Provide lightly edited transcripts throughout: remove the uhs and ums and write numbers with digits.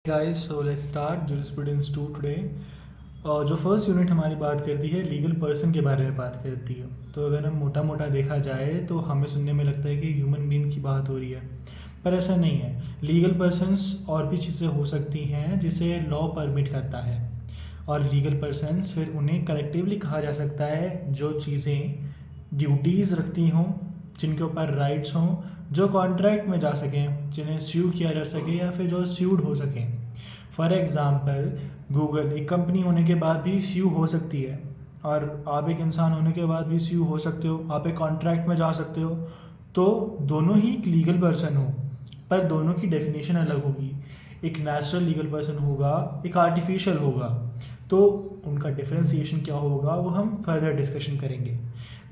Guys so let's start jurisprudence 2 today. जो first unit हमारी बात करती है लीगल पर्सन के बारे में बात करती है। तो अगर हम मोटा मोटा देखा जाए तो हमें सुनने में लगता है कि ह्यूमन बीइंग की बात हो रही है, पर ऐसा नहीं है। लीगल पर्सन्स और भी चीज़ें हो सकती हैं जिसे लॉ परमिट करता है, और लीगल पर्सन्स फिर उन्हें कलेक्टिवली कहा जा सकता है जो चीज़ें ड्यूटीज़ रखती हों, जिनके ऊपर राइट्स हों, जो कॉन्ट्रैक्ट में जा सकें, जिन्हें स्यू किया जा सके या फिर जो स्यूड हो सकें। फॉर एग्ज़ाम्पल गूगल एक कंपनी होने के बाद भी स्यू हो सकती है, और आप एक इंसान होने के बाद भी स्यू हो सकते हो। आप एक कॉन्ट्रैक्ट में जा सकते हो। तो दोनों ही एक लीगल पर्सन हो, पर दोनों की डेफिनेशन अलग होगी। एक नेचुरल लीगल पर्सन होगा, एक आर्टिफिशियल होगा। तो उनका डिफरेंशिएशन क्या होगा वो हम फर्दर डिस्कशन करेंगे।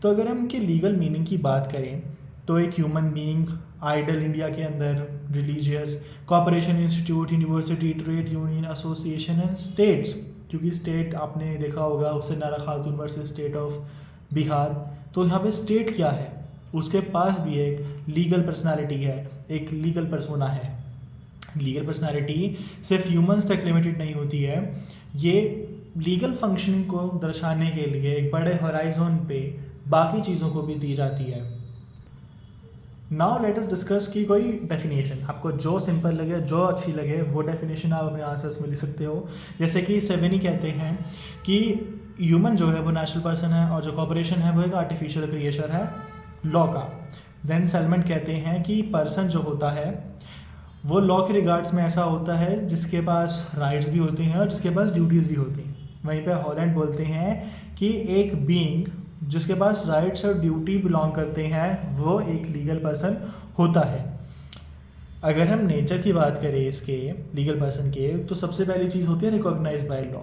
तो अगर हम इनके लीगल मीनिंग की बात करें तो एक ह्यूमन बीइंग, आइडल इंडिया के अंदर, religious, corporation, institute, university, trade union, association and states. क्योंकि स्टेट आपने देखा होगा उससे नारा खातून वर्सेस स्टेट ऑफ बिहार। तो यहाँ पे स्टेट क्या है, उसके पास भी एक लीगल पर्सनालिटी है, एक लीगल पर्सोना है। लीगल पर्सनालिटी सिर्फ ह्यूमंस तक लिमिटेड नहीं होती है, ये लीगल फंक्शनिंग को दर्शाने के लिए एक बड़े हॉराइजन पे बाकी चीज़ों को भी दी जाती है। नाउ लेट अस डिस्कस की कोई डेफिनेशन आपको जो सिंपल लगे, जो अच्छी लगे, वो डेफिनेशन आप अपने आंसर्स में लिख सकते हो। जैसे कि सेवेनी कहते हैं कि ह्यूमन जो है वो नेचुरल पर्सन है, और जो कॉपरेशन है वो एक आर्टिफिशियल क्रिएचर है लॉ का। देन सेलमेंट कहते हैं कि पर्सन जो होता है वो लॉ के रिगार्ड्स में ऐसा होता है जिसके पास राइट्स भी होते हैं और जिसके पास ड्यूटीज़ भी होती हैं। वहीं पे हॉलैंड बोलते हैं कि एक बीइंग जिसके पास राइट्स और ड्यूटी बिलोंग करते हैं वो एक लीगल पर्सन होता है। अगर हम नेचर की बात करें इसके लीगल पर्सन के, तो सबसे पहली चीज़ होती है रिकॉग्नाइज बाय लॉ,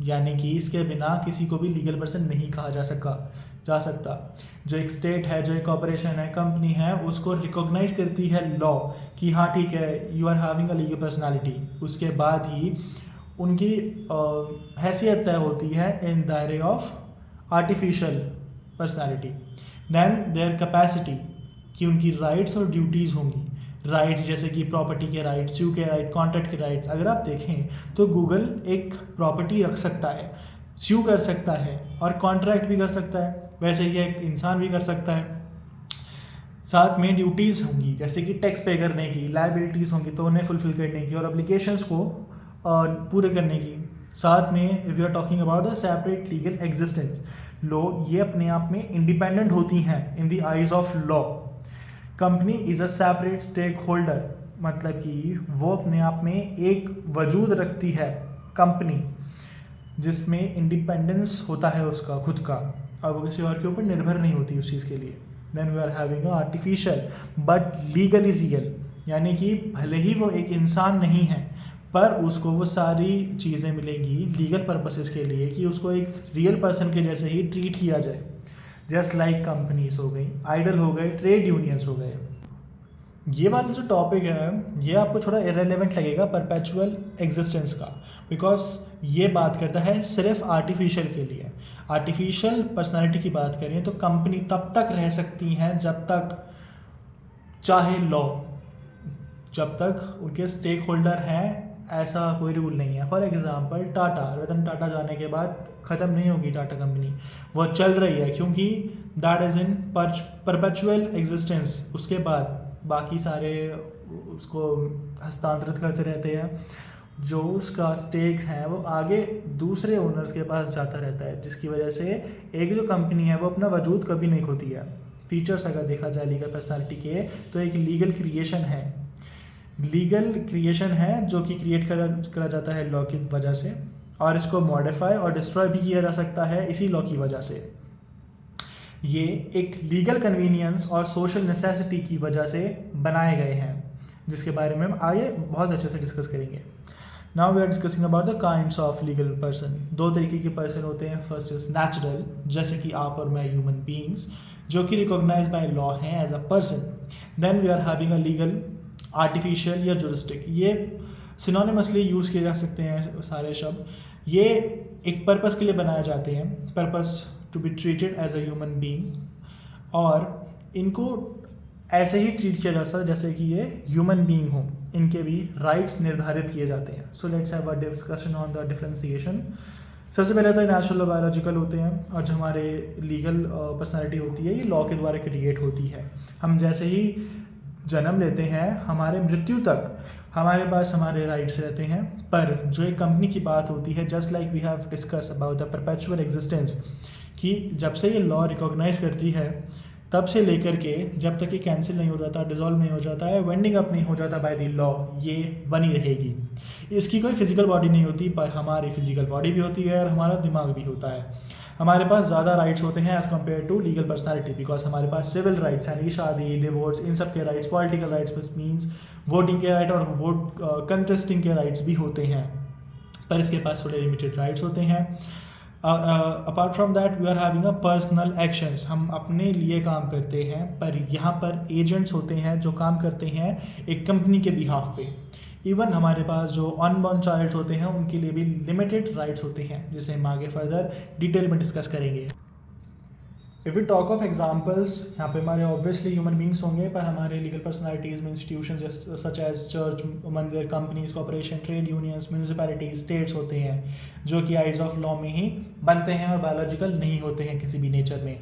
यानी कि इसके बिना किसी को भी लीगल पर्सन नहीं कहा जा सकता। जो एक स्टेट है, जो एक कॉर्पोरेशन है, कंपनी है, उसको रिकॉग्नाइज करती है लॉ कि हाँ ठीक है, you are having a legal personality. उसके बाद ही उनकी हैसियत तय होती है इन दायरे of artificial personality. Then their capacity, कि उनकी राइट्स और ड्यूटीज़ होंगी। राइट्स जैसे कि प्रॉपर्टी के राइट्स, स्यू के राइट, कॉन्ट्रैक्ट के राइट्स। अगर आप देखें तो गूगल एक प्रॉपर्टी रख सकता है, स्यू कर सकता है और कॉन्ट्रैक्ट भी कर सकता है। वैसे ही एक इंसान भी कर सकता है। साथ में ड्यूटीज़ होंगी जैसे कि टैक्स पे करने की, लायबिलिटीज़ होंगी तो उन्हें फुलफिल करने की, और एप्लीकेशंस को पूरे करने की। साथ में if you are talking about the separate legal existence, law ये अपने आप में इंडिपेंडेंट होती हैं in the eyes of law. Company is a separate stake holder, मतलब कि वो अपने आप में एक वजूद रखती है कंपनी, जिसमें इंडिपेंडेंस होता है उसका खुद का, और वो किसी और के ऊपर निर्भर नहीं होती उस चीज़ के लिए। Then we are having a artificial but legally real, यानी कि भले ही वो एक इंसान नहीं है पर उसको वो सारी चीज़ें मिलेंगी लीगल पर्पसेस के लिए कि उसको एक रियल पर्सन के जैसे ही ट्रीट किया जाए। जस्ट लाइक कंपनीज हो गई, आइडल हो गए, ट्रेड यूनियंस हो गए। ये वाला जो टॉपिक है ये आपको थोड़ा इरेलेवेंट लगेगा परपेचुअल एग्जिस्टेंस का, बिकॉज ये बात करता है सिर्फ आर्टिफिशियल के लिए। आर्टिफिशियल पर्सनालिटी की बात करें तो कंपनी तब तक रह सकती हैं जब तक चाहे लॉ, जब तक उनके स्टेक होल्डर हैं, ऐसा कोई रूल नहीं है। फॉर एग्जांपल टाटा, रतन टाटा जाने के बाद ख़त्म नहीं होगी टाटा कंपनी, वो चल रही है क्योंकि that is in perpetual existence. उसके बाद बाकी सारे उसको हस्तांतरित करते रहते हैं, जो उसका स्टेक्स हैं वो आगे दूसरे ओनर्स के पास जाता रहता है, जिसकी वजह से एक जो कंपनी है वो अपना वजूद कभी नहीं खोती है। फीचर्स अगर देखा जाए लीगल पर्सनालिटी के तो एक लीगल क्रिएशन है, लीगल क्रिएशन है जो कि क्रिएट करा जाता है लॉ की वजह से, और इसको मॉडिफाई और डिस्ट्रॉय भी किया जा सकता है इसी लॉ की वजह से। ये एक लीगल कन्वीनियंस और सोशल नेसेसिटी की वजह से बनाए गए हैं, जिसके बारे में हम आगे बहुत अच्छे से डिस्कस करेंगे। Now we are discussing about the kinds of legal person. दो तरीके के पर्सन होते हैं। फर्स्ट इज नेचुरल, जैसे कि आप और मैं ह्यूमन बीइंग्स, जो कि रिकॉग्नाइज बाय लॉ हैं as a person. Then we are having a legal, artificial या जुरिस्टिक। ये सिनोनिमसली यूज़ किए जा सकते हैं सारे शब्द। ये एक पर्पस के लिए बनाए जाते हैं, purpose to be treated as a human being, और इनको ऐसे ही ट्रीट किया जाता है जैसे कि ये ह्यूमन बीइंग हो, इनके भी राइट्स निर्धारित किए जाते हैं। So let's have a discussion on the differentiation. सबसे पहले तो नेचुरल और बायोलॉजिकल होते हैं, और जो हमारे लीगल पर्सनालिटी होती है ये लॉ के द्वारा क्रिएट होती है। हम जैसे ही जन्म लेते हैं हमारे मृत्यु तक हमारे पास हमारे राइट्स रहते हैं, पर जो एक कंपनी की बात होती है, just like we have discuss about the perpetual existence, कि जब से ये लॉ रिकॉग्नाइज करती है तब से लेकर के जब तक ये कैंसिल नहीं हो जाता, डिसॉल्व नहीं हो जाता है, वेंडिंग अप नहीं हो जाता बाय द लॉ, ये बनी रहेगी। इसकी कोई फिजिकल बॉडी नहीं होती, पर हमारी फिजिकल बॉडी भी होती है और हमारा दिमाग भी होता है। हमारे पास ज़्यादा राइट्स होते हैं as compare to legal personality, because हमारे पास सिविल राइट्स यानी शादी, डिवोर्स, इन सब के rights, political rights means voting के राइट और वोट कंटेस्टिंग के राइट्स भी होते हैं, पर इसके पास थोड़े लिमिटेड राइट्स होते हैं। Apart from that we are having a personal actions, हम अपने लिए काम करते हैं, पर यहाँ पर एजेंट्स होते हैं जो काम करते हैं एक कंपनी के बिहाफ पे। इवन हमारे पास जो अनबॉर्न चाइल्ड्स होते हैं उनके लिए भी लिमिटेड राइट्स होते हैं, जिसे हम आगे फर्दर डिटेल में डिस्कस करेंगे। If we talk of examples, यहाँ पे हमारे ऑब्वियसली ह्यूमन बींग्स होंगे, पर हमारे लीगल पर्सनैलिटीज़ में इंस्टीट्यूशन सच एज चर्च, मंदिर, companies, corporation, trade unions, municipalities, states होते हैं, जो कि आइज ऑफ लॉ में ही बनते हैं और बायोलॉजिकल नहीं होते हैं किसी भी नेचर में।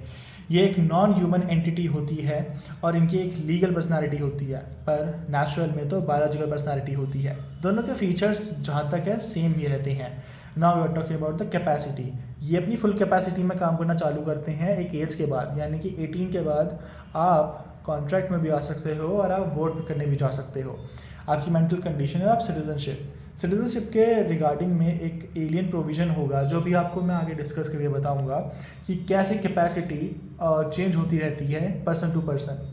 ये एक नॉन ह्यूमन एंटिटी होती है और इनकी एक लीगल पर्सनालिटी होती है, पर नेचुरल में तो बायोलॉजिकल पर्सनालिटी होती है। दोनों के फीचर्स जहाँ तक है सेम ही रहते हैं। Now we are talking about the capacity. ये अपनी फुल कैपेसिटी में काम करना चालू करते हैं एक एज के बाद, यानी कि 18 के बाद आप कॉन्ट्रैक्ट में भी आ सकते हो और आप वोट करने भी जा सकते हो। आपकी मेंटल कंडीशन है, आप सिटीजनशिप के रिगार्डिंग में एक एलियन प्रोविज़न होगा, जो भी आपको मैं आगे डिस्कस करके बताऊंगा कि कैसे कैपेसिटी चेंज होती रहती है person to person.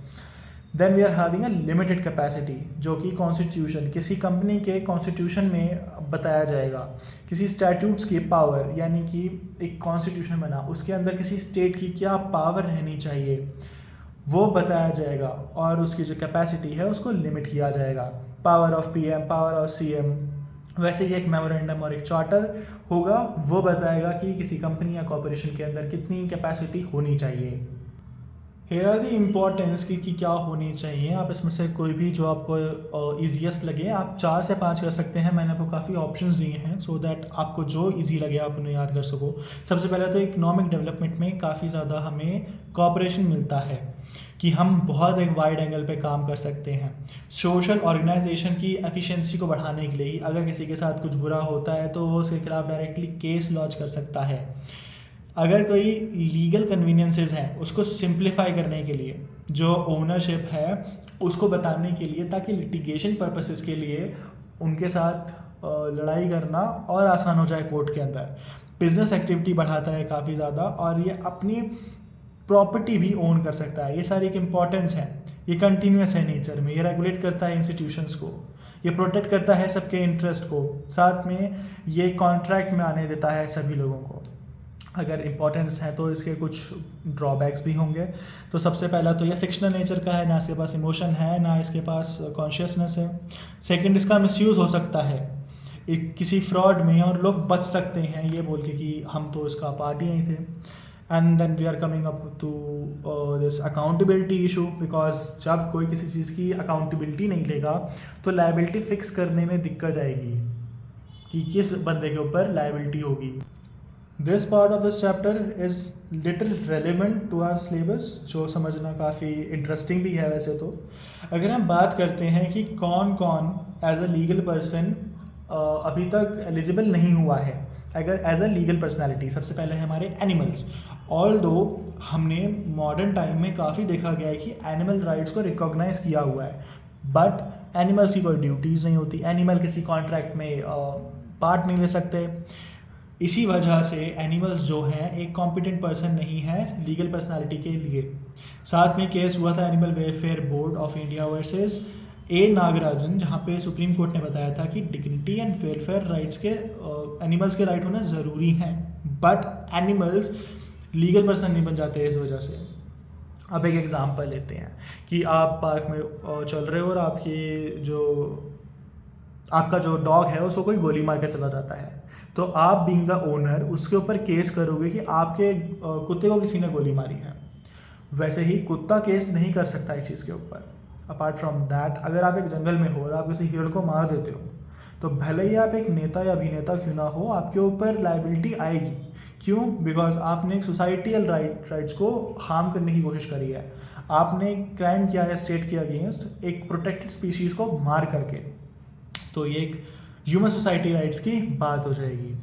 Then we are having a limited capacity, जो कि कॉन्स्टिट्यूशन, किसी कंपनी के कॉन्स्टिट्यूशन में बताया जाएगा। किसी स्टैट्यूट्स की पावर, यानी कि एक कॉन्स्टिट्यूशन बना, उसके अंदर किसी स्टेट की क्या पावर रहनी चाहिए वो बताया जाएगा, और उसकी जो कैपेसिटी है उसको लिमिट किया जाएगा। Power of PM, power of CM, वैसे ही एक मेमोरेंडम और एक चार्टर होगा, वो बताएगा कि किसी कंपनी या कॉर्पोरेशन के अंदर कितनी कैपेसिटी होनी चाहिए। हेयर आर द इम्पॉर्टेंस कि क्या होनी चाहिए। आप इसमें से कोई भी जो आपको ईजीएस्ट लगे, आप 4 से 5 कर सकते हैं। मैंने आपको काफ़ी ऑप्शंस दिए हैं सो दैट आपको जो इजी लगे आप उन्हें याद कर सको। सबसे पहले तो इकोनॉमिक डेवलपमेंट में काफ़ी ज़्यादा हमें कोऑपरेशन मिलता है कि हम बहुत एक वाइड एंगल पे काम कर सकते हैं। सोशल ऑर्गेनाइजेशन की एफिशिएंसी को बढ़ाने के लिए अगर किसी के साथ कुछ बुरा होता है तो वो उसके खिलाफ डायरेक्टली केस लॉन्च कर सकता है। अगर कोई लीगल कन्वीनियंसेस हैं उसको सिंप्लीफाई करने के लिए, जो ओनरशिप है उसको बताने के लिए, ताकि लिटिगेशन पर्पसेस के लिए उनके साथ लड़ाई करना और आसान हो जाए कोर्ट के अंदर। बिजनेस एक्टिविटी बढ़ाता है काफ़ी ज़्यादा, और ये अपनी प्रॉपर्टी भी ओन कर सकता है। ये सारी एक इम्पॉर्टेंस है, ये कंटिन्यूस है नेचर में। ये रेगुलेट करता है इंस्टीट्यूशंस को, ये प्रोटेक्ट करता है सबके इंटरेस्ट को, साथ में ये कॉन्ट्रैक्ट में आने देता है सभी लोगों को। अगर इम्पॉर्टेंस है तो इसके कुछ ड्रॉबैक्स भी होंगे। तो सबसे पहला तो ये फिक्शनल नेचर का है, ना इसके पास इमोशन है ना इसके पास कॉन्शियसनेस है। सेकंड, इसका मिसयूज़ हो सकता है एक किसी फ्रॉड में, और लोग बच सकते हैं ये बोल के कि हम तो इसका पार्ट ही नहीं थे। And then we are coming up to this accountability issue, because जब कोई किसी चीज़ की अकाउंटेबिलिटी नहीं लेगा तो लायबिलिटी फिक्स करने में दिक्कत आएगी कि किस बंदे के ऊपर लायबिलिटी होगी। This part of this chapter is little relevant to our syllabus, जो समझना काफ़ी इंटरेस्टिंग भी है वैसे तो। अगर हम बात करते हैं कि कौन कौन एज अ लीगल पर्सन अभी तक एलिजिबल नहीं हुआ है अगर एज अ लीगल पर्सनैलिटी, सबसे पहले है हमारे एनिमल्स। ऑल दो हमने मॉडर्न टाइम में काफ़ी देखा गया है कि एनिमल राइट्स को रिकॉग्नाइज किया हुआ है, बट एनिमल्स की कोई ड्यूटीज़ नहीं होती। एनिमल किसी कॉन्ट्रैक्ट में पार्ट नहीं ले सकते। इसी वजह से एनिमल्स जो हैं एक कॉम्पिटेंट पर्सन नहीं है लीगल पर्सनालिटी के लिए। साथ में केस हुआ था animal welfare board of India versus A Nagarajan, जहाँ पे सुप्रीम कोर्ट ने बताया था कि डिग्निटी एंड वेलफेयर राइट्स के एनिमल्स के राइट होना ज़रूरी हैं, बट एनिमल्स लीगल पर्सन नहीं बन जाते इस वजह से। अब एक एग्जांपल लेते हैं कि आप पार्क में चल रहे हो और आपका जो डॉग है उसको कोई गोली मार के चला जाता है, तो आप बीइंग द ओनर उसके ऊपर केस करोगे कि आपके कुत्ते को किसी ने गोली मारी है। वैसे ही कुत्ता केस नहीं कर सकता इस चीज़ के ऊपर। अपार्ट फ्रॉम दैट, अगर आप एक जंगल में हो और आप किसी हिरण को मार देते हो तो भले ही आप एक नेता या अभिनेता क्यों ना हो, आपके ऊपर लाइबिलिटी आएगी। क्यों? बिकॉज आपने एक सोसाइटियल राइट्स को हार्म करने की कोशिश करी है, आपने एक क्राइम किया है स्टेट के अगेंस्ट एक प्रोटेक्टेड स्पीशीज़ को मार करके। तो ये एक ह्यूमन सोसाइटी राइट्स की बात हो जाएगी।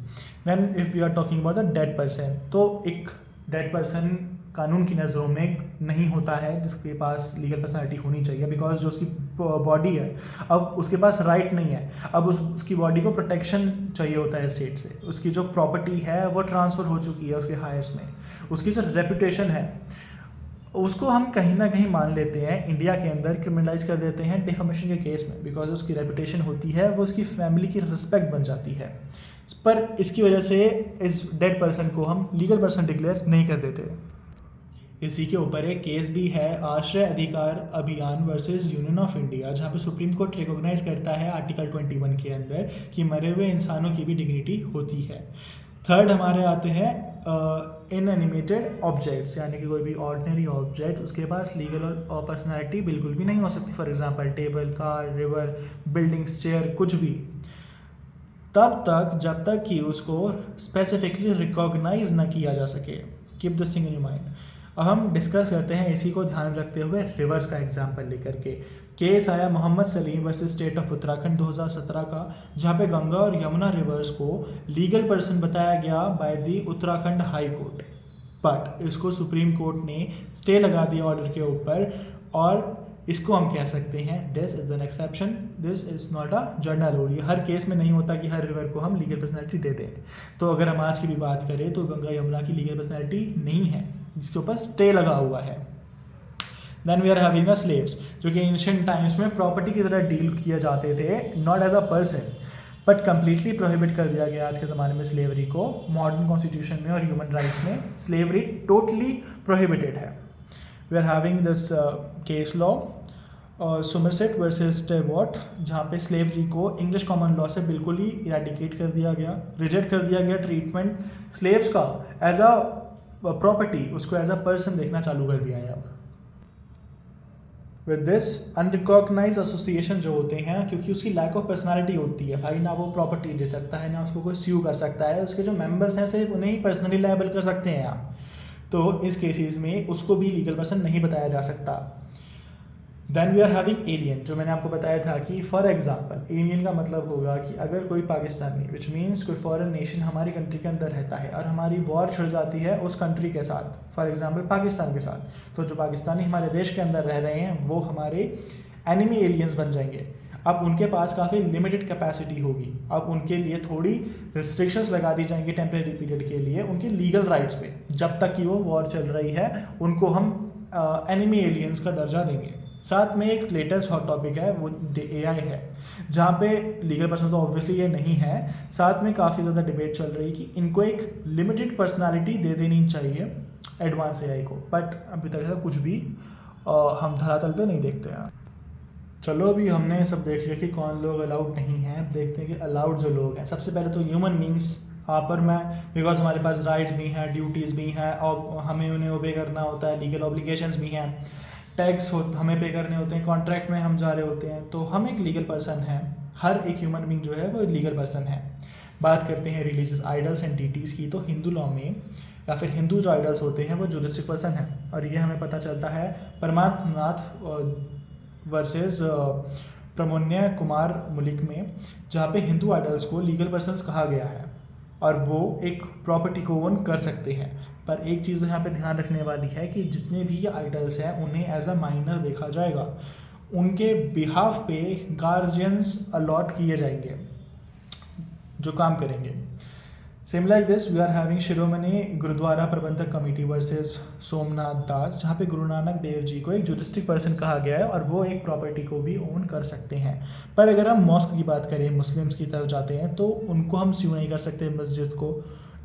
Then if we are talking about the dead person, तो एक डेड पर्सन कानून की नज़रों में नहीं होता है जिसके पास लीगल पर्सनैलिटी होनी चाहिए, बिकॉज जो उसकी बॉडी है अब उसके पास राइट नहीं है, अब उसकी बॉडी को प्रोटेक्शन चाहिए होता है स्टेट से। उसकी जो प्रॉपर्टी है वो ट्रांसफ़र हो चुकी है उसके हायर्स में, उसकी जो रेपुटेशन है उसको हम कहीं ना कहीं मान लेते हैं इंडिया के अंदर क्रिमिनलाइज कर देते हैं डिफेमेशन के केस में, बिकॉज उसकी रेपुटेशन होती है, वो उसकी फैमिली की रिस्पेक्ट बन जाती है। पर इसकी वजह से इस डेड पर्सन को हम लीगल पर्सन डिक्लेयर नहीं कर देते। इसी के ऊपर एक केस भी है, आश्रय अधिकार अभियान वर्सेस यूनियन ऑफ इंडिया, जहाँ पे सुप्रीम कोर्ट रिकॉग्नाइज करता है आर्टिकल 21 के अंदर कि मरे हुए इंसानों की भी डिग्निटी होती है। थर्ड हमारे आते हैं इनएनिमेटेड ऑब्जेक्ट्स, यानी कि कोई भी ऑर्डिनरी ऑब्जेक्ट उसके पास लीगल और पर्सनैलिटी बिल्कुल भी नहीं हो सकती। For example table, car, river, buildings, chair, कुछ भी, तब तक जब तक कि उसको स्पेसिफिकली रिकॉग्नाइज ना किया जा सके। Keep this thing in your mind. अब हम डिस्कस करते हैं इसी को ध्यान रखते हुए रिवर्स का एग्जाम्पल लेकर के। केस आया Mohammad Salim versus state of Uttarakhand 2017 का, जहाँ पे गंगा और यमुना रिवर्स को लीगल पर्सन बताया गया by the Uttarakhand high court, but इसको सुप्रीम कोर्ट ने स्टे लगा दिया ऑर्डर के ऊपर, और इसको हम कह सकते हैं this is an exception, this is not a general rule. ये हर केस में नहीं होता कि हर रिवर को हम लीगल पर्सनैलिटी दे दें। तो अगर हम आज की भी बात करें तो गंगा यमुना की लीगल पर्सनैलिटी नहीं है, जिसके ऊपर स्टे लगा हुआ है। Then we are having a slaves, जो कि एंशिएंट टाइम्स में प्रॉपर्टी की तरह डील किए जाते थे, not as a person, but completely prohibit कर दिया गया आज के ज़माने में स्लेवरी को। मॉडर्न कॉन्स्टिट्यूशन में और ह्यूमन राइट्स में स्लेवरी टोटली प्रोहिबिटेड है। We are having this case law Somerset versus Stewart, जहाँ पे स्लेवरी को इंग्लिश कॉमन लॉ से बिल्कुल ही इरेडिकेट कर दिया गया, रिजेक्ट कर दिया गया ट्रीटमेंट स्लेव्स का एज अ प्रॉपर्टी, उसको एज अ पर्सन देखना चालू कर दिया है अब। विद दिस अनरिकॉग्नाइज एसोसिएशन जो होते हैं, क्योंकि उसकी लैक ऑफ पर्सनालिटी होती है भाई, ना वो प्रॉपर्टी दे सकता है, ना उसको कोई स्यू कर सकता है, उसके जो मेंबर्स हैं सिर्फ उन्हें ही पर्सनली लायबल कर सकते हैं आप। तो इस केसेस में उसको भी लीगल पर्सन नहीं बताया जा सकता। Then we are having alien, जो मैंने आपको बताया था कि फॉर एग्जांपल एलियन का मतलब होगा कि अगर कोई पाकिस्तानी, विच मीन्स कोई फॉरेन नेशन हमारी कंट्री के अंदर रहता है और हमारी वॉर छिड़ जाती है उस कंट्री के साथ, फॉर एग्जांपल पाकिस्तान के साथ, तो जो पाकिस्तानी हमारे देश के अंदर रह रहे हैं वो हमारे एनिमी एलियंस बन जाएंगे। अब उनके पास काफ़ी लिमिटेड कैपेसिटी होगी, अब उनके लिए थोड़ी रिस्ट्रिक्शंस लगा दी जाएंगी टेम्परेरी पीरियड के लिए उनके लीगल राइट्स पे, जब तक कि वो वॉर चल रही है उनको हम एनिमी एलियंस का दर्जा देंगे। साथ में एक लेटेस्ट हॉट टॉपिक है वो AI है, जहाँ पे लीगल पर्सन तो ऑब्वियसली ये नहीं है, साथ में काफ़ी ज़्यादा डिबेट चल रही कि इनको एक लिमिटेड पर्सनालिटी दे देनी चाहिए एडवांस AI को, बट अभी तक ऐसा कुछ भी हम धरातल पे नहीं देखते हैं। चलो अभी हमने सब देख लिया कि कौन लोग अलाउड नहीं हैं, अब देखते हैं कि अलाउड जो लोग हैं। सबसे पहले तो ह्यूमन बींग्स, यहाँ पर मैं, बिकॉज हमारे पास राइट्स भी हैं, ड्यूटीज़ भी हैं और हमें उन्हें ओबे करना होता है, लीगल ऑब्लिगेशंस भी हैं, टैक्स हमें पे करने होते हैं, कॉन्ट्रैक्ट में हम जा रहे होते हैं, तो हम एक लीगल पर्सन हैं। हर एक ह्यूमन बींग जो है वो लीगल पर्सन है। बात करते हैं रिलीजियस आइडल्स एंड डीटीज़ की, तो हिंदू लॉ में या फिर हिंदू जो आइडल्स होते हैं वो जुरिस्टिक पर्सन हैं, और ये हमें पता चलता है परमार्थनाथ वर्सेस प्रमोन्य कुमार मुलिक में, जहाँ पे हिंदू आइडल्स को लीगल पर्सन्स कहा गया है और वो एक प्रॉपर्टी को ओन कर सकते हैं। पर एक चीज़ यहाँ पे ध्यान रखने वाली है कि जितने भी आइडल्स हैं उन्हें एज अ माइनर देखा जाएगा, उनके बिहाफ पे गार्जियंस अलॉट किए जाएंगे जो काम करेंगे। Same like this we are having Shiromani Gurdwara Prabandhak committee versus Somnath दास, जहाँ पे गुरु नानक देव जी को एक जुरिस्टिक पर्सन कहा गया है और वो एक प्रॉपर्टी को भी ओन कर सकते हैं। पर अगर हम मॉस्क की बात करें, मुस्लिम्स की तरफ जाते हैं, तो उनको हम स्यू नहीं कर सकते मस्जिद को,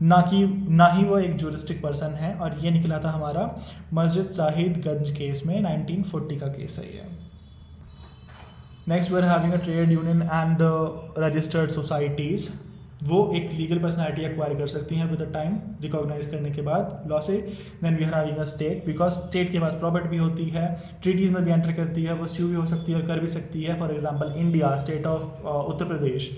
ना ही वो एक जुरिस्टिक पर्सन है, और ये निकला था हमारा मस्जिद शाहिदगंज केस में 1940 का केस है ये। Next we are having a trade union and the registered societies. वो एक लीगल पर्सनैलिटी एक्वायर कर सकती हैं विद द टाइम, रिकॉग्नाइज करने के बाद लॉ से। Then we are having a state, because state के पास प्रॉपर्टी भी होती है, ट्रीटीज़ में भी एंटर करती है, वो स्यू भी हो सकती है और कर भी सकती है। For example India, state of Uttar Pradesh.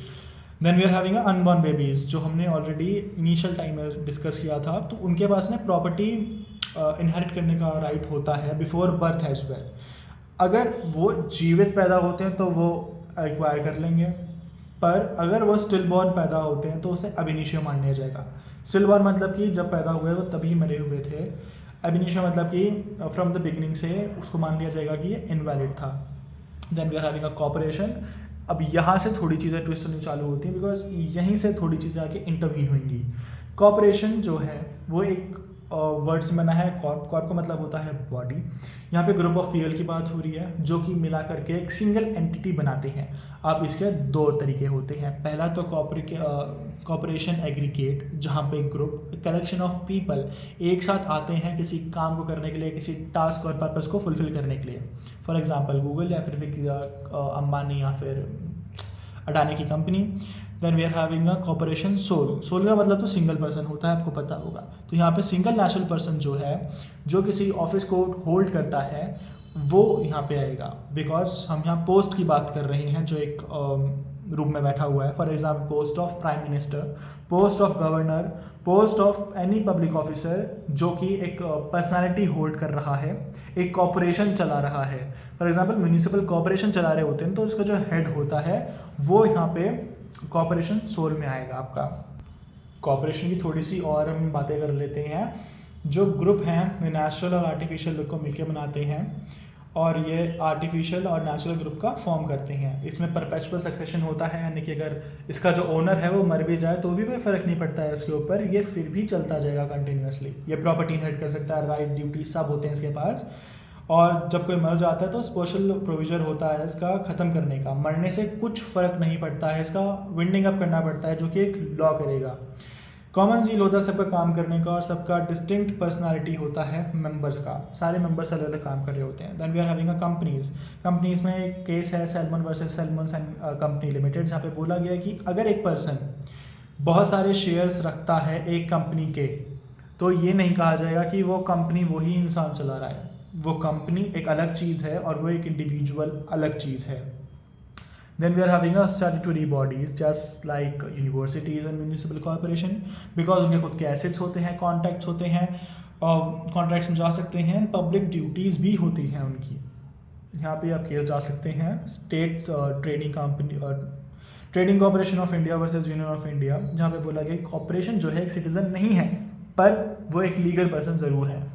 Then we are having a unborn babies, जो हमने ऑलरेडी इनिशियल टाइम में डिस्कस किया था, तो उनके पास ना प्रॉपर्टी इनहेरिट करने का राइट होता है बिफोर बर्थ एज वेल। अगर वो जीवित पैदा होते हैं तो वो एक्वायर कर लेंगे, पर अगर वो स्टिल बॉर्न पैदा होते हैं तो उसे अब इनिशियो मान लिया जाएगा। स्टिल बॉर्न मतलब कि जब पैदा हुए वो तभी मरे हुए थे। अब इनिशियो मतलब कि फ्रॉम द बिगिनिंग से उसको मान लिया जाएगा कि ये इनवैलिड था। Then we are having a corporation. अब यहाँ से थोड़ी चीज़ें ट्विस्ट होनी चालू होती हैं, बिकॉज यहीं से थोड़ी चीज़ें आके इंटरवीन होंगी। कॉपरेशन जो है वो एक वर्ड से बना है कॉर्प। कॉर्प का मतलब होता है बॉडी। यहाँ पे ग्रुप ऑफ पीपल की बात हो रही है जो कि मिला करके एक सिंगल एंटिटी बनाते हैं। अब इसके दो तरीके होते हैं। पहला तो कॉपरेशन एग्रीगेट, जहाँ पे ग्रुप कलेक्शन ऑफ पीपल एक साथ आते हैं किसी काम को करने के लिए, किसी टास्क और पर्पस को फुलफिल करने के लिए। फॉर एग्जांपल गूगल या फिर अंबानी या फिर अडानी की company. Then we are having a corporation sole. Sole का मतलब तो सिंगल पर्सन होता है, आपको पता होगा। तो यहाँ पे सिंगल नेचुरल पर्सन जो है, जो किसी ऑफिस को होल्ड करता है, वो यहाँ पे आएगा। बिकॉज हम यहाँ पोस्ट की बात कर रहे हैं जो एक रूम में बैठा हुआ है। For example post of prime minister, post of governor, post of any public officer जो कि एक पर्सनालिटी होल्ड कर रहा है, एक कॉरपोरेशन चला रहा है। फॉर एग्जाम्पल म्यूनिसिपल कॉरपोरेशन चला रहे होते हैं तो उसका जो हेड होता है वो यहाँ पे कॉरपोरेशन सोल में आएगा आपका। कॉरपोरेशन की थोड़ी सी और हम बातें कर लेते हैं। जो ग्रुप हैं नेचुरल और आर्टिफिशियल लुक को मिलकर बनाते हैं, और ये आर्टिफिशियल और नेचुरल ग्रुप का फॉर्म करते हैं। इसमें परपेचुअल सक्सेशन होता है, यानी कि अगर इसका जो ओनर है वो मर भी जाए तो भी कोई फ़र्क नहीं पड़ता है इसके ऊपर, ये फिर भी चलता जाएगा कंटिन्यूसली। ये प्रॉपर्टी इनहेरिट कर सकता है, राइट ड्यूटी सब होते हैं इसके पास। और जब कोई मर जाता है तो स्पेशल प्रोविजन होता है इसका ख़त्म करने का। मरने से कुछ फ़र्क नहीं पड़ता है, इसका विंडिंग अप करना पड़ता है जो कि एक लॉ करेगा। कॉमन जील होता है सबका काम करने का, और सबका डिस्टिंक्ट पर्सनालिटी होता है मेंबर्स का। सारे मेंबर्स अलग अलग काम कर रहे होते हैं। Then we are having a companies. Companies में एक केस है Salomon versus Salomon company limited, जहाँ पे बोला गया है कि अगर एक पर्सन बहुत सारे शेयर्स रखता है एक कंपनी के, तो ये नहीं कहा जाएगा कि वो कंपनी वही इंसान चला रहा है। वो कंपनी एक अलग चीज़ है और वो एक इंडिविजुअल अलग चीज़ है। Then we are having a statutory bodies just like universities and municipal corporation, because उनके खुद के assets होते हैं, contacts होते हैं, कॉन्ट्रैक्ट्स में जा सकते हैं, पब्लिक ड्यूटीज़ भी होती हैं उनकी। यहाँ पे आप केस जा सकते हैं states trading company trading corporation of India versus union of India, जहाँ पे बोला गया कॉर्पोरेशन जो है एक सिटीज़न नहीं है, पर वो एक लीगल पर्सन ज़रूर है।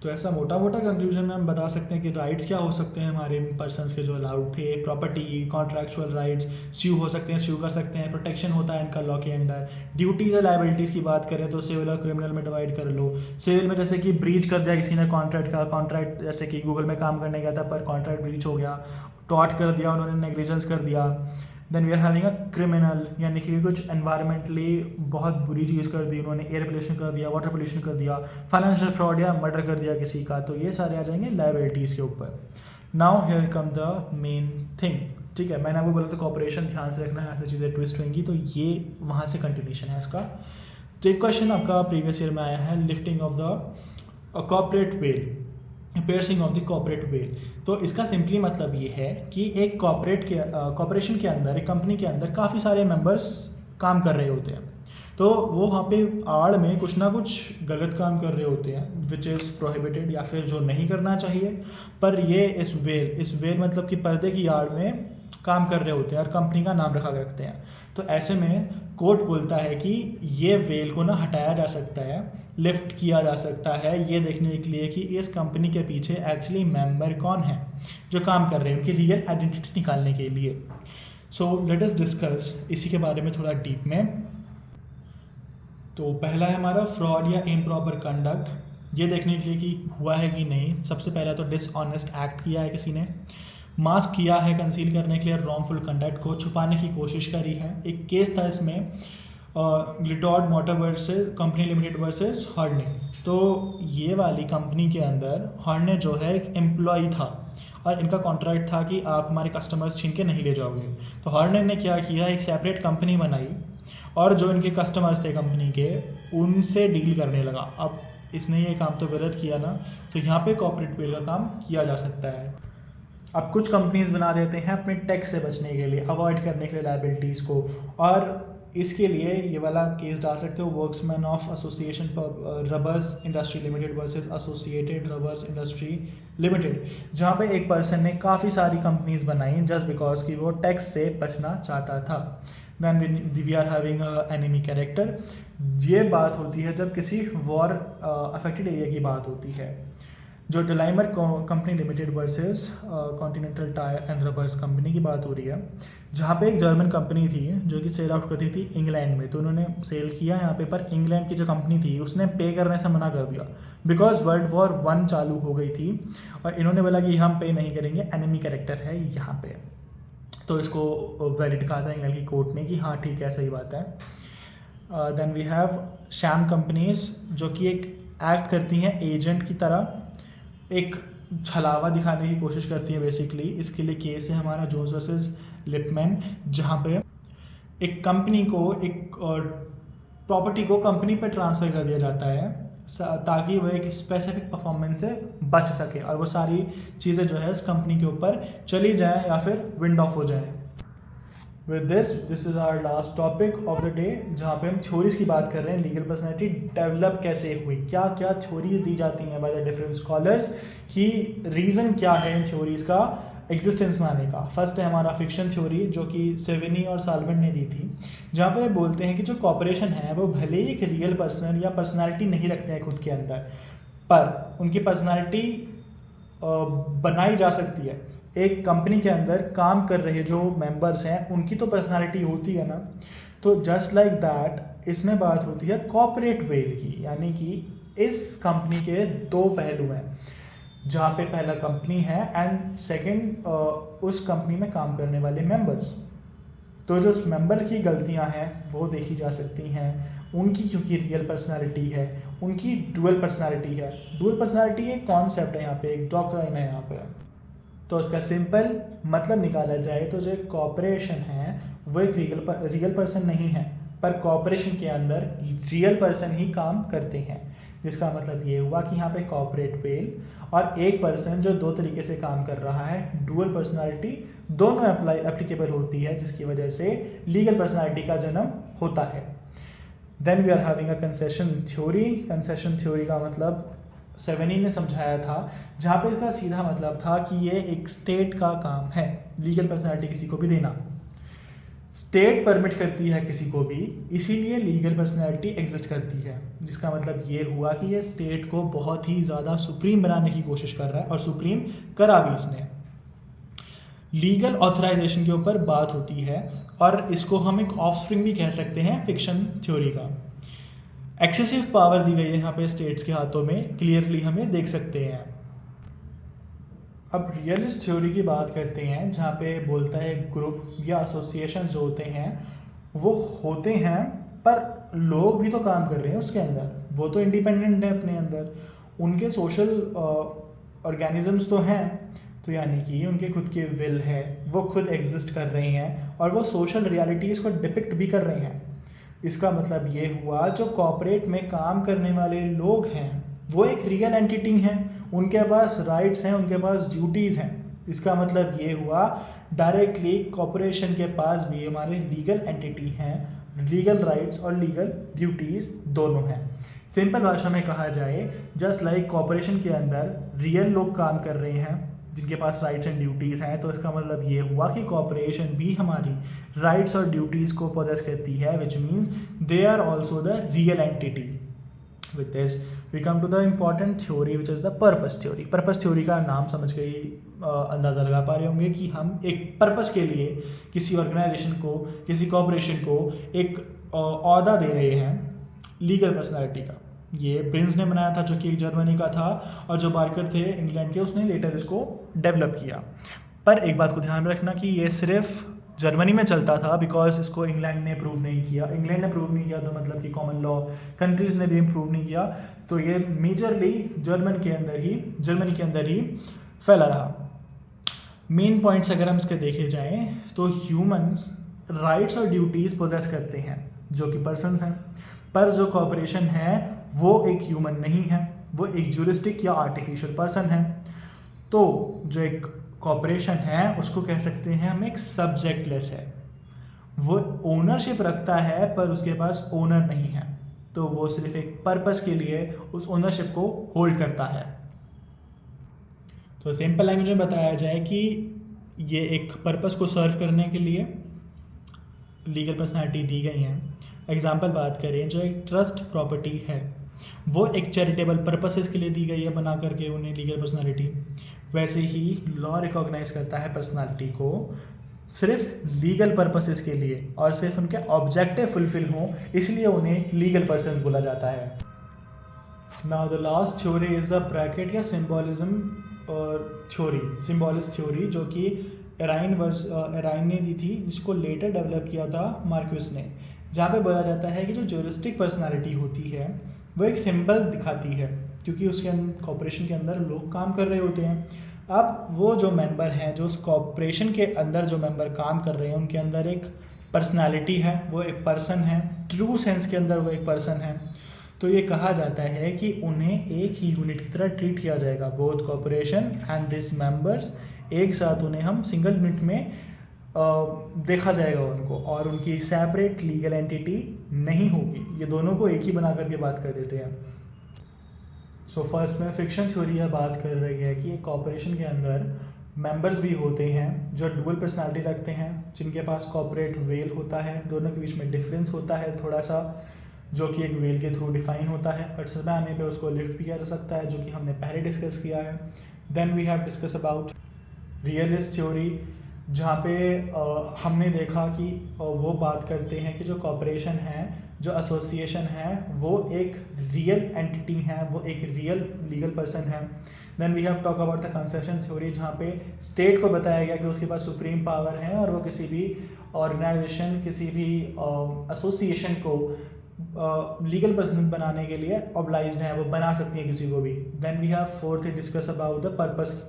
तो ऐसा मोटा मोटा कंक्लूजन में हम बता सकते हैं कि राइट्स क्या हो सकते हैं हमारे पर्सन्स के जो अलाउड थे। प्रॉपर्टी, कॉन्ट्रैक्चुअल राइट्स, स्यू हो सकते हैं, स्यू कर सकते हैं, प्रोटेक्शन होता है इनका लॉ के अंडर। ड्यूटीज़ और लाइबिलिटीज़ की बात करें तो सिविल और क्रिमिनल में डिवाइड कर लो। सिविल में जैसे कि ब्रीच कर दिया किसी ने कॉन्ट्रैक्ट का, कॉन्ट्रैक्ट जैसे कि गूगल में काम करने गया था पर कॉन्ट्रैक्ट ब्रीच हो गया, टॉर्ट कर दिया उन्होंने, नेग्लिजेंस कर दिया। Then we are having a criminal, यानी कि कुछ एनवायरमेंटली बहुत बुरी चीज़ कर दी उन्होंने, एयर पोल्यूशन कर दिया, वाटर पोल्यूशन कर दिया, फाइनेंशियल फ्रॉड या मर्डर कर दिया किसी का, तो ये सारे आ जाएंगे लायबिलिटीज़ के ऊपर। Now here come the main thing. ठीक है, मैंने आपको बोला था कॉपरेशन ध्यान से रखना है, ऐसी चीज़ें ट्विस्ट होंगी, तो ये वहाँ से कंटिन्यूशन है इसका। तो एक क्वेश्चन आपका प्रीवियस ईयर में आया है, lifting of the corporate veil, piercing of the corporate veil. तो इसका सिंपली मतलब ये है कि एक कॉर्पोरेशन के अंदर, एक कंपनी के अंदर काफ़ी सारे मेंबर्स काम कर रहे होते हैं, तो वो वहाँ पे आड़ में कुछ ना कुछ गलत काम कर रहे होते हैं, विच इज़ प्रोहिबिटेड या फिर जो नहीं करना चाहिए। पर ये इस वेल मतलब कि पर्दे की आड़ में काम कर रहे होते हैं और कंपनी का नाम रखते हैं। तो ऐसे में कोर्ट बोलता है कि ये वेल को ना हटाया जा सकता है, लिफ्ट किया जा सकता है, ये देखने के लिए कि इस कंपनी के पीछे एक्चुअली मेंबर कौन है जो काम कर रहे हैं, उनकी रियल आइडेंटिटी निकालने के लिए। सो लेट अस डिस्कस इसी के बारे में थोड़ा डीप में। तो पहला है हमारा फ्रॉड या इम्प्रॉपर कंडक्ट, ये देखने के लिए कि हुआ है कि नहीं। सबसे पहला तो डिसऑनेस्ट एक्ट किया है किसी ने, मास्क किया है कंसील करने के लिए, रॉन्गफुल कंडक्ट को छुपाने की कोशिश करी है। एक केस था इसमें Gilford motor versus company limited versus Horne. तो ये वाली कंपनी के अंदर हॉर्ने जो है एक एम्प्लॉय था और इनका कॉन्ट्रैक्ट था कि आप हमारे कस्टमर्स छीन के नहीं ले जाओगे। तो हॉर्ने ने क्या किया, एक सेपरेट कंपनी बनाई और जो इनके कस्टमर्स थे कंपनी के, उनसे डील करने लगा। अब इसने ये काम तो गलत किया ना, तो यहाँ पे कॉर्पोरेट वेल का काम किया जा सकता है। अब कुछ कंपनीज बना देते हैं अपने टैक्स से बचने के लिए, अवॉइड करने के लिए लायबिलिटीज़ को, और इसके लिए ये वाला केस डाल सकते हो, workmen of association rubbers industry limited versus associated rubbers industry limited, जहाँ पे एक पर्सन ने काफ़ी सारी कंपनीज बनाई जस्ट बिकॉज कि वो टैक्स से बचना चाहता था। Then we are having enemy character. ये बात होती है जब किसी वॉर अफेक्टेड एरिया की बात होती है। जो Daimler company limited versus continental tyre and rubbers company की बात हो रही है, जहाँ पे एक जर्मन कंपनी थी जो कि सेल आउट करती थी इंग्लैंड में, तो उन्होंने सेल किया यहाँ पे, पर इंग्लैंड की जो कंपनी थी उसने पे करने से मना कर दिया बिकॉज वर्ल्ड वॉर 1 चालू हो गई थी, और इन्होंने बोला कि हम पे नहीं करेंगे, एनिमी कैरेक्टर है यहाँ पे। तो इसको वैलिड कहा था इंग्लैंड की कोर्ट ने कि हाँ ठीक है, सही बात है। Then we have sham companies, जो कि एक एक्ट करती हैं एजेंट की तरह, एक छलावा दिखाने की कोशिश करती है बेसिकली। इसके लिए केस है हमारा जोन्स वर्सेस लिपमैन, जहाँ पे एक कंपनी को, एक प्रॉपर्टी को कंपनी पे ट्रांसफ़र कर दिया जाता है ताकि वो एक स्पेसिफिक परफॉर्मेंस से बच सके, और वो सारी चीज़ें जो है उस कंपनी के ऊपर चली जाएँ या फिर विंड ऑफ हो जाएँ। With this is our last topic of the day, जहाँ पे हम थ्योरीज़ की बात कर रहे हैं। लीगल पर्सनैलिटी डेवलप कैसे हुई, क्या क्या थ्योरीज़ दी जाती हैं बाय द डिफरेंट स्कॉलर्स, कि रीज़न क्या है इन थ्योरीज़ का एग्जिस्टेंस में आने का। फर्स्ट है हमारा फिक्शन थ्योरी, जो कि सेवेनी और साल्वेंट ने दी थी, जहाँ पे बोलते हैं कि जो कॉर्पोरेशन है वो भले ही एक रियल पर्सन या पर्सनैलिटी नहीं रखते हैं खुद के अंदर, पर उनकी पर्सनैलिटी बनाई जा सकती है। एक कंपनी के अंदर काम कर रहे जो मेंबर्स हैं उनकी तो पर्सनालिटी होती है ना, तो जस्ट लाइक दैट इसमें बात होती है कॉर्पोरेट वेल की, यानी कि इस कंपनी के 2 पहलू हैं, जहाँ पे पहला कंपनी है एंड सेकंड उस कंपनी में काम करने वाले मेंबर्स। तो जो उस मेंबर की गलतियाँ हैं वो देखी जा सकती हैं, उनकी क्योंकि रियल पर्सनालिटी है, उनकी डुअल पर्सनालिटी है। डुअल पर्सनालिटी एक कॉन्सेप्ट है यहाँ पे, एक डॉक्ट्राइन है यहाँ पे। तो उसका सिंपल मतलब निकाला जाए तो जो कॉर्पोरेशन है वो एक रियल पर्सन नहीं है, पर कॉर्पोरेशन के अंदर रियल पर्सन ही काम करते हैं, जिसका मतलब ये हुआ कि यहाँ पे कॉर्पोरेट वेल और एक पर्सन जो 2 तरीके से काम कर रहा है, डुअल पर्सनालिटी दोनों एप्लीकेबल होती है, जिसकी वजह से लीगल पर्सनालिटी का जन्म होता है। Then we are having a concession theory. Concession theory का मतलब सेवेनी ने समझाया था, जहाँ पे इसका सीधा मतलब था कि ये एक स्टेट का काम है लीगल पर्सनालिटी किसी को भी देना। स्टेट परमिट करती है किसी को भी, इसीलिए लीगल पर्सनालिटी एग्जिस्ट करती है, जिसका मतलब ये हुआ कि ये स्टेट को बहुत ही ज़्यादा सुप्रीम बनाने की कोशिश कर रहा है, और सुप्रीम करा भी इसने। लीगल ऑथराइजेशन के ऊपर बात होती है, और इसको हम एक ऑफस्प्रिंग भी कह सकते हैं फिक्शन थ्योरी का। एक्सेसिव पावर दी गई है यहाँ पे स्टेट्स के हाथों में, क्लियरली हमें देख सकते हैं। अब रियलिस्ट थ्योरी की बात करते हैं, जहाँ पे बोलता है ग्रुप या एसोसिएशन जो होते हैं वो होते हैं, पर लोग भी तो काम कर रहे हैं उसके अंदर, वो तो इंडिपेंडेंट है अपने अंदर, उनके सोशल ऑर्गेनिजम्स तो हैं, तो यानी कि उनके खुद के विल है, वो खुद एग्जिस्ट कर रहे हैं और वो सोशल रियलिटीज़ को डिपिक्ट भी कर रहे हैं। इसका मतलब ये हुआ जो कॉर्पोरेट में काम करने वाले लोग हैं वो एक रियल एंटिटी हैं, उनके पास राइट्स हैं, उनके पास ड्यूटीज़ हैं। इसका मतलब ये हुआ डायरेक्टली कॉर्पोरेशन के पास भी हमारे लीगल एंटिटी हैं, लीगल राइट्स और लीगल ड्यूटीज़ दोनों हैं। सिंपल भाषा में कहा जाए, जस्ट लाइक कॉर्पोरेशन के अंदर रियल लोग काम कर रहे हैं जिनके पास राइट्स एंड ड्यूटीज़ हैं, तो इसका मतलब ये हुआ कि कॉर्पोरेशन भी हमारी राइट्स और ड्यूटीज़ को पोजेस करती है, which means they are also the real entity. With this we come to the important theory which is the purpose theory. Purpose theory का नाम समझ के ही अंदाज़ा लगा पा रहे होंगे कि हम एक पर्पस के लिए किसी ऑर्गेनाइजेशन को, किसी कॉर्पोरेशन को एक ओहदा दे रहे हैं लीगल पर्सनालिटी का। ये प्रिंस ने बनाया था जो कि एक जर्मनी का था, और जो बार्कर थे इंग्लैंड के, उसने लेटर इसको डेवलप किया। पर एक बात को ध्यान में रखना कि ये सिर्फ जर्मनी में चलता था बिकॉज इसको इंग्लैंड ने अप्रूव नहीं किया। इंग्लैंड ने अप्रूव नहीं किया तो मतलब कि कॉमन लॉ कंट्रीज़ ने भी अप्रूव नहीं किया, तो ये मेजरली जर्मनी के अंदर ही फैला रहा। मेन पॉइंट्स अगर हम इसके देखे जाएं तो ह्यूमंस राइट्स और ड्यूटीज़ पोजेस करते हैं जो कि पर्सन्स हैं, पर जो कॉर्पोरेशन है वो एक ह्यूमन नहीं है, वो एक ज्यूरिस्टिक या आर्टिफिशियल पर्सन है। तो जो एक कॉर्पोरेशन है उसको कह सकते हैं हम एक सब्जेक्टलेस है, वो ओनरशिप रखता है पर उसके पास ओनर नहीं है, तो वो सिर्फ एक पर्पस के लिए उस ओनरशिप को होल्ड करता है। तो सिंपल लैंग्वेज में बताया जाए कि ये एक पर्पस को सर्व करने के लिए लीगल पर्सनालिटी दी गई हैं। एग्जाम्पल बात करें, जो एक ट्रस्ट प्रॉपर्टी है वो एक चैरिटेबल पर्पसेस के लिए दी गई है बना करके उन्हें लीगल पर्सनालिटी। वैसे ही लॉ रिकॉग्नाइज करता है पर्सनालिटी को सिर्फ लीगल पर्पसेस के लिए और सिर्फ उनके ऑब्जेक्टिव फुलफिल हों, इसलिए उन्हें लीगल पर्सन्स बोला जाता है। Now the last theory is the bracket या सिंबॉलिज्म और थ्योरी, सिंबॉलिस्ट थ्योरी, जो कि एराइन ने दी थी, जिसको लेटर डेवलप किया था मार्क्विस ने, जहाँ पे बोला जाता है कि जो ज्यूरिस्टिक पर्सनालिटी होती है वो एक सिंबल दिखाती है, क्योंकि उसके कॉर्पोरेशन के अंदर लोग काम कर रहे होते हैं। अब वो जो मेंबर हैं, जो उस कॉर्पोरेशन के अंदर जो मेंबर काम कर रहे हैं, उनके अंदर एक पर्सनालिटी है, वो एक पर्सन है, ट्रू सेंस के अंदर वो एक पर्सन है। तो ये कहा जाता है कि उन्हें एक ही यूनिट की तरह ट्रीट किया जाएगा, both corporation and this members, एक साथ उन्हें हम सिंगल यूनिट में देखा जाएगा उनको, और उनकी सेपरेट लीगल एंटिटी नहीं होगी। ये दोनों को एक ही बना करके बात कर देते हैं। सो फर्स्ट में फिक्शन थ्योरी यह बात कर रही है कि एक कॉर्पोरेशन के अंदर मेंबर्स भी होते हैं जो डुअल पर्सनालिटी रखते हैं, जिनके पास कॉर्पोरेट वेल होता है, दोनों के बीच में डिफरेंस होता है थोड़ा सा, जो कि एक वेल के थ्रू डिफाइन होता है, और समय आने पे उसको लिफ्ट भी किया जा सकता है, जो कि हमने पहले डिस्कस किया है। Then we have discuss about realist theory, जहाँ पे हमने देखा कि वो बात करते हैं कि जो कॉर्पोरेशन है, जो एसोसिएशन है, वो एक रियल एंटिटी है, वो एक रियल लीगल पर्सन है। Then we have talk about the concession theory, जहाँ पे स्टेट को बताया गया कि उसके पास सुप्रीम पावर है और वो किसी भी ऑर्गेनाइजेशन, किसी भी एसोसिएशन को लीगल पर्सन बनाने के लिए ऑब्लाइज्ड है, वो बना सकती है किसी को भी। Then we have fourth discuss about the purpose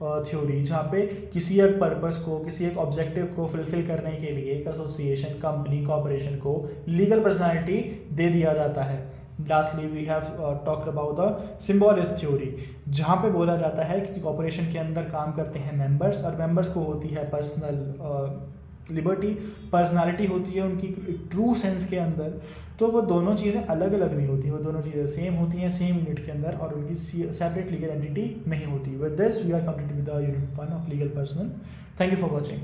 theory, जहाँ पे किसी एक पर्पस को, किसी एक ऑब्जेक्टिव को फुलफिल करने के लिए एक एसोसिएशन, कंपनी, कॉर्पोरेशन को लीगल पर्सनालिटी दे दिया जाता है। Lastly we have talked about the symbolist theory, जहाँ पे बोला जाता है कि कॉर्पोरेशन के अंदर काम करते हैं मेंबर्स, और मेंबर्स को होती है पर्सनल लिबर्टी, पर्सनालिटी होती है उनकी ट्रू सेंस के अंदर। तो वो दोनों चीज़ें अलग अलग नहीं होती, वो दोनों चीज़ें सेम होती हैं सेम यूनिट के अंदर, और उनकी सेपरेट लीगल एंटिटी नहीं होती। With this we are completed with the unit 1 of legal person. Thank you for watching.